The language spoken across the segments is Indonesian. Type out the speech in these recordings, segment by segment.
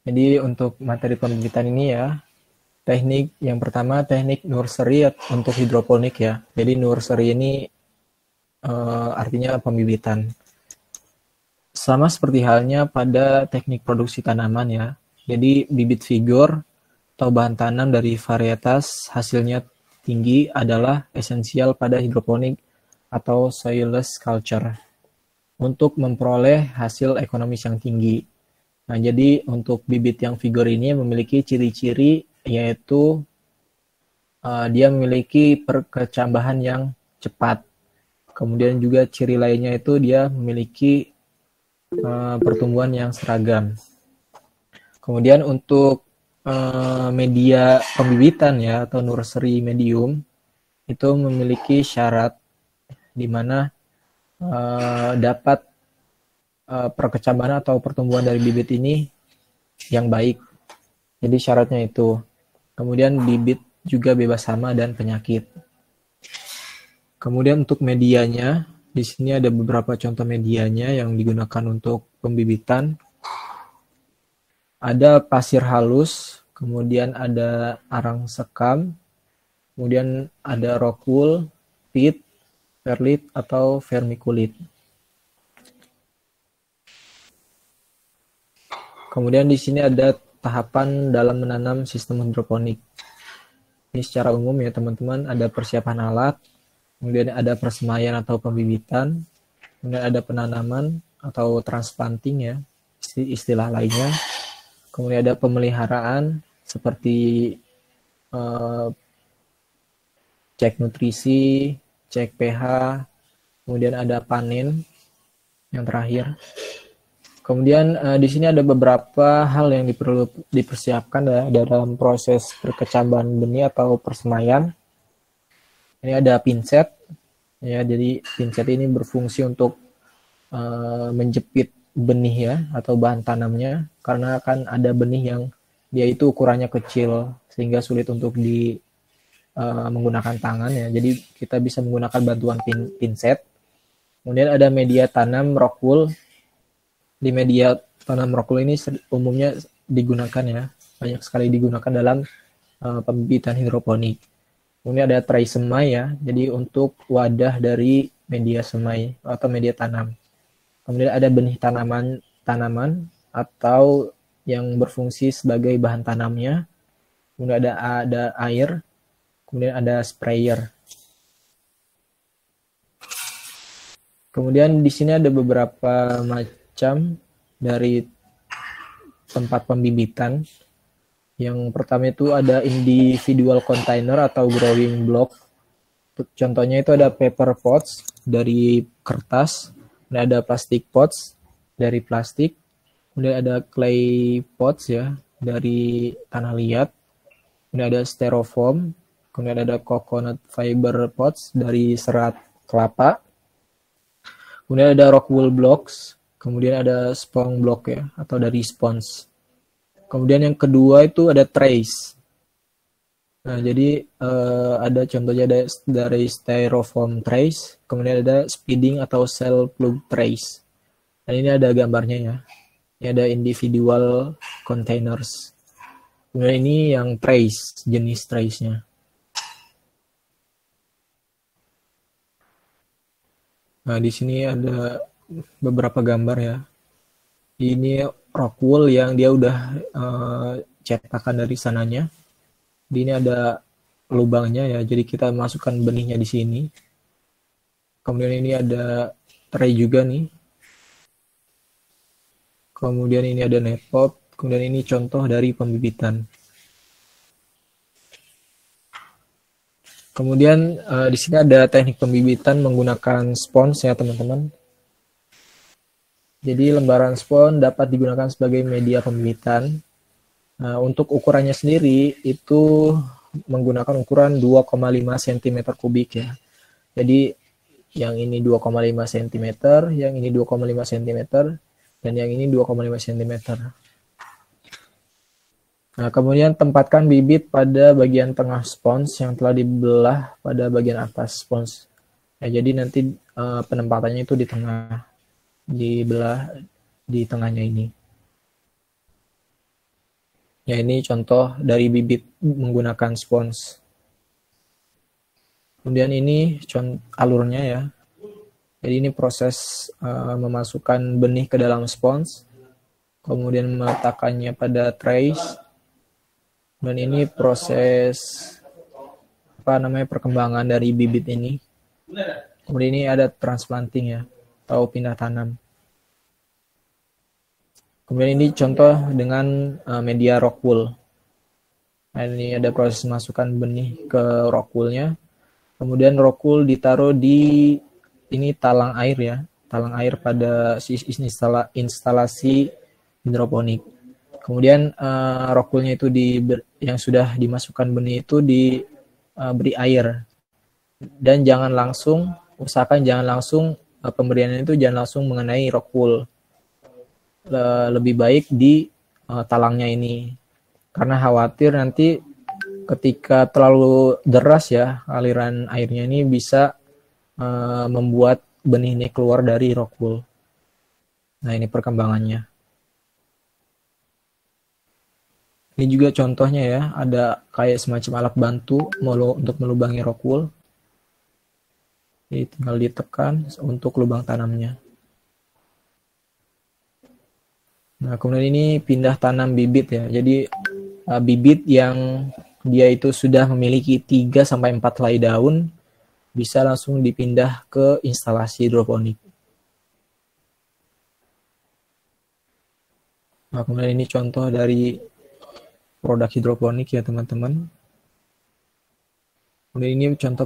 Jadi untuk materi pembibitan ini ya, teknik yang pertama teknik nursery untuk hidroponik ya. Jadi nursery ini artinya pembibitan. Sama seperti halnya pada teknik produksi tanaman ya. Jadi bibit figur atau bahan tanam dari varietas hasilnya tinggi adalah esensial pada hidroponik atau soilless culture untuk memperoleh hasil ekonomis yang tinggi. Nah, jadi untuk bibit yang figur ini memiliki ciri-ciri yaitu dia memiliki perkecambahan yang cepat. Kemudian juga ciri lainnya itu dia memiliki pertumbuhan yang seragam. Kemudian untuk media pembibitan ya atau nursery medium itu memiliki syarat di mana dapat perkecambahan atau pertumbuhan dari bibit ini yang baik. Jadi syaratnya itu. Kemudian bibit juga bebas hama dan penyakit. Kemudian untuk medianya, di sini ada beberapa contoh medianya yang digunakan untuk pembibitan. Ada pasir halus, kemudian ada arang sekam, kemudian ada rock wool, peat, perlit, atau vermiculit. Kemudian di sini ada tahapan dalam menanam sistem hidroponik. Ini secara umum ya teman-teman, ada persiapan alat, kemudian ada persemaian atau pembibitan, kemudian ada penanaman atau transplanting ya, istilah lainnya. Kemudian ada pemeliharaan seperti cek nutrisi, cek pH, kemudian ada panen yang terakhir. Kemudian di sini ada beberapa hal yang perlu dipersiapkan ya, dalam proses perkecambahan benih atau persemaian. Ini ada pinset, ya. Jadi pinset ini berfungsi untuk menjepit benih ya atau bahan tanamnya, karena kan ada benih yang dia itu ukurannya kecil sehingga sulit untuk menggunakan tangan ya. Jadi kita bisa menggunakan bantuan pinset. Kemudian ada media tanam rock wool. Di media tanam rock wool ini umumnya digunakan ya, banyak sekali digunakan dalam pembibitan hidroponik. Kemudian ada tray semai ya, jadi untuk wadah dari media semai atau media tanam. Kemudian ada benih tanaman atau yang berfungsi sebagai bahan tanamnya. Kemudian ada air, kemudian ada sprayer. Kemudian di sini ada beberapa macam dari tempat pembibitan. Yang pertama itu ada individual container atau growing block. Contohnya itu ada paper pots dari kertas, kemudian ada plastic pots dari plastik, kemudian ada clay pots ya dari tanah liat, kemudian ada styrofoam, kemudian ada coconut fiber pots dari serat kelapa, kemudian ada rock wool blocks, kemudian ada sponge block ya atau dari sponge. Kemudian yang kedua itu ada trays. Nah, jadi ada contohnya ada dari styrofoam trays, kemudian ada speeding atau cell plug trays. Dan ini ada gambarnya ya. Ini ada individual containers. Kemudian ini yang trays, jenis traysnya. Nah, di sini ada beberapa gambar ya. Ini rock wool yang dia udah cetakan dari sananya. Di ini ada lubangnya ya, jadi kita masukkan benihnya di sini. Kemudian ini ada tray juga nih. Kemudian ini ada net pot. Kemudian ini contoh dari pembibitan. Kemudian di sini ada teknik pembibitan menggunakan spons ya teman-teman. Jadi lembaran spons dapat digunakan sebagai media pembibitan. Nah, untuk ukurannya sendiri itu menggunakan ukuran 2,5 cm kubik ya. Jadi yang ini 2,5 cm, yang ini 2,5 cm, dan yang ini 2,5 cm. Nah, kemudian tempatkan bibit pada bagian tengah spons yang telah dibelah pada bagian atas spons. Ya, jadi nanti penempatannya itu di tengah, dibelah di tengahnya ini. Ya, ini contoh dari bibit menggunakan spons. Kemudian ini alurnya ya. Jadi ini proses memasukkan benih ke dalam spons, kemudian meletakkannya pada trays, dan ini proses perkembangan dari bibit ini. Kemudian ini ada transplanting ya, atau pindah tanam. Kemudian ini contoh dengan media rock wool. Nah, ini ada proses masukkan benih ke rock woolnya. Kemudian rock wool ditaruh di ini talang air ya, talang air pada instalasi hidroponik. Kemudian rock woolnya itu yang sudah dimasukkan benih itu diberi air, dan usahakan jangan langsung pemberian itu jangan langsung mengenai rock wool. Lebih baik di talangnya ini, karena khawatir nanti ketika terlalu deras ya aliran airnya ini bisa membuat benih ini keluar dari rock wool. Nah, ini perkembangannya. Ini juga contohnya ya, ada kayak semacam alat bantu untuk melubangi rock wool. Jadi tinggal ditekan untuk lubang tanamnya. Nah, kemudian ini pindah tanam bibit ya. Jadi bibit yang dia itu sudah memiliki 3-4 helai daun bisa langsung dipindah ke instalasi hidroponik. Nah, kemudian ini contoh dari produk hidroponik ya teman-teman. Kemudian ini contoh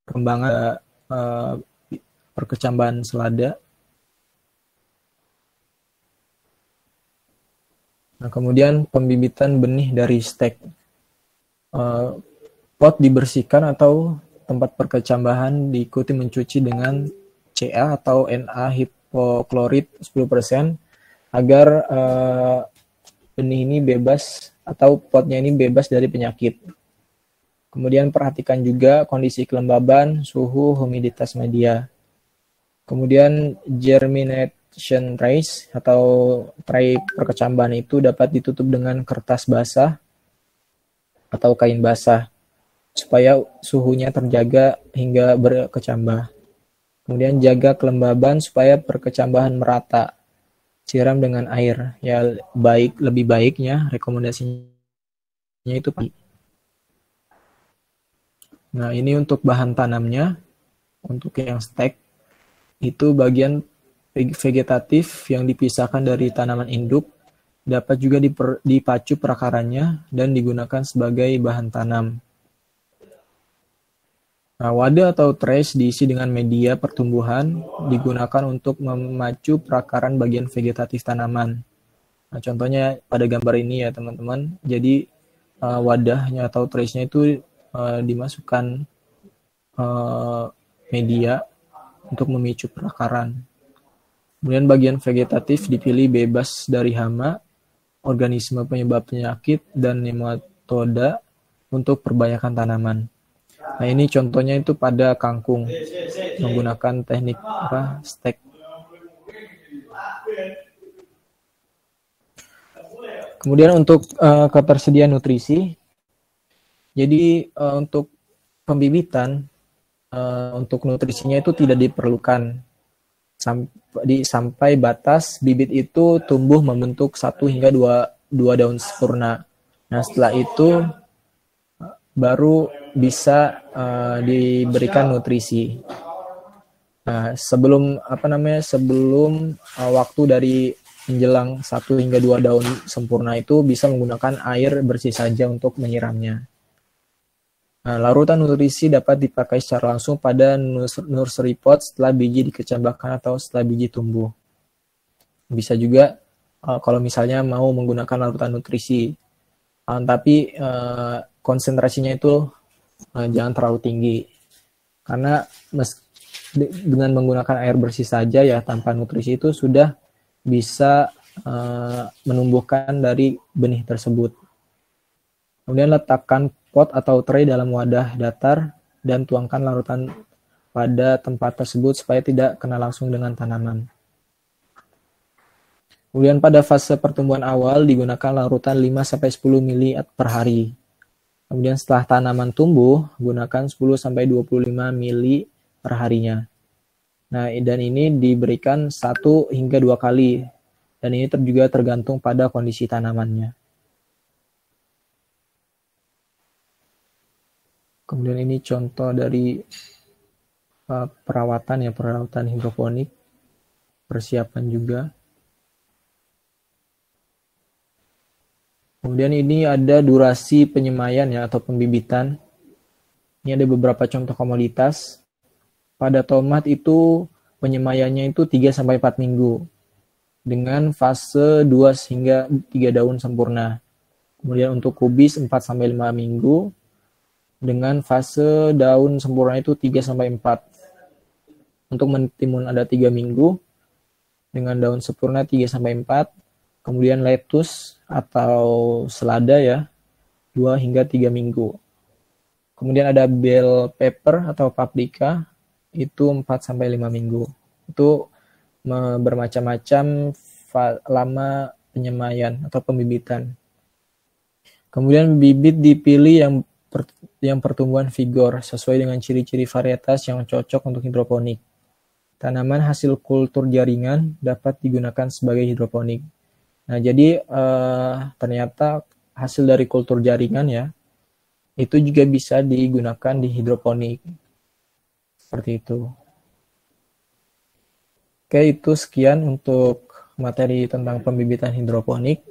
perkembangan perkecambahan selada. Nah, kemudian pembibitan benih dari stek. Pot dibersihkan atau tempat perkecambahan diikuti mencuci dengan Ca atau Na hipoklorit 10% agar benih ini bebas atau potnya ini bebas dari penyakit. Kemudian perhatikan juga kondisi kelembaban, suhu, humiditas media. Kemudian germination trays atau tray perkecambahan itu dapat ditutup dengan kertas basah atau kain basah supaya suhunya terjaga hingga berkecambah. Kemudian jaga kelembaban supaya perkecambahan merata. Siram dengan air. Ya, lebih baiknya rekomendasinya itu pagi. Nah, ini untuk bahan tanamnya. Untuk yang stek itu bagian vegetatif yang dipisahkan dari tanaman induk, dapat juga dipacu perakarannya dan digunakan sebagai bahan tanam. Nah, wadah atau trays diisi dengan media pertumbuhan digunakan untuk memacu perakaran bagian vegetatif tanaman. Nah, contohnya pada gambar ini ya teman-teman. Jadi wadahnya atau traysnya itu dimasukkan media untuk memicu perakaran. Kemudian bagian vegetatif dipilih bebas dari hama, organisme penyebab penyakit, dan nematoda untuk perbaikan tanaman. Nah, ini contohnya itu pada kangkung menggunakan teknik stek. Kemudian untuk ketersediaan nutrisi, jadi untuk pembibitan untuk nutrisinya itu tidak diperlukan sampai batas bibit itu tumbuh membentuk 1 hingga 2 daun sempurna. Nah, setelah itu baru bisa diberikan nutrisi. Nah, sebelum waktu dari menjelang 1 hingga 2 daun sempurna itu bisa menggunakan air bersih saja untuk menyiramnya. Nah, larutan nutrisi dapat dipakai secara langsung pada nursery pot setelah biji dikecambahkan atau setelah biji tumbuh. Bisa juga kalau misalnya mau menggunakan larutan nutrisi, tapi konsentrasinya itu jangan terlalu tinggi, karena dengan menggunakan air bersih saja ya tanpa nutrisi itu sudah bisa menumbuhkan dari benih tersebut. Kemudian letakkan pot atau tray dalam wadah datar dan tuangkan larutan pada tempat tersebut supaya tidak kena langsung dengan tanaman. Kemudian pada fase pertumbuhan awal digunakan larutan 5-10 mili per hari. Kemudian setelah tanaman tumbuh, gunakan 10-25 mili per harinya. Nah, dan ini diberikan 1 hingga 2 kali. Dan ini juga tergantung pada kondisi tanamannya. Kemudian ini contoh dari perawatan hidroponik, persiapan juga. Kemudian ini ada durasi penyemaian atau pembibitan. Ini ada beberapa contoh komoditas. Pada tomat itu penyemaiannya itu 3-4 minggu dengan fase 2 hingga 3 daun sempurna. Kemudian untuk kubis 4-5 minggu dengan fase daun sempurna itu 3-4. Untuk mentimun ada 3 minggu dengan daun sempurna 3-4. Kemudian lettuce atau selada 2 hingga 3 minggu. Kemudian ada bell pepper atau paprika itu 4-5 minggu. Itu bermacam-macam lama penyemaian atau pembibitan. Kemudian bibit dipilih yang pertumbuhan vigor sesuai dengan ciri-ciri varietas yang cocok untuk hidroponik. Tanaman hasil kultur jaringan dapat digunakan sebagai hidroponik. Nah, jadi ternyata hasil dari kultur jaringan itu juga bisa digunakan di hidroponik. Seperti itu. Oke, itu sekian untuk materi tentang pembibitan hidroponik.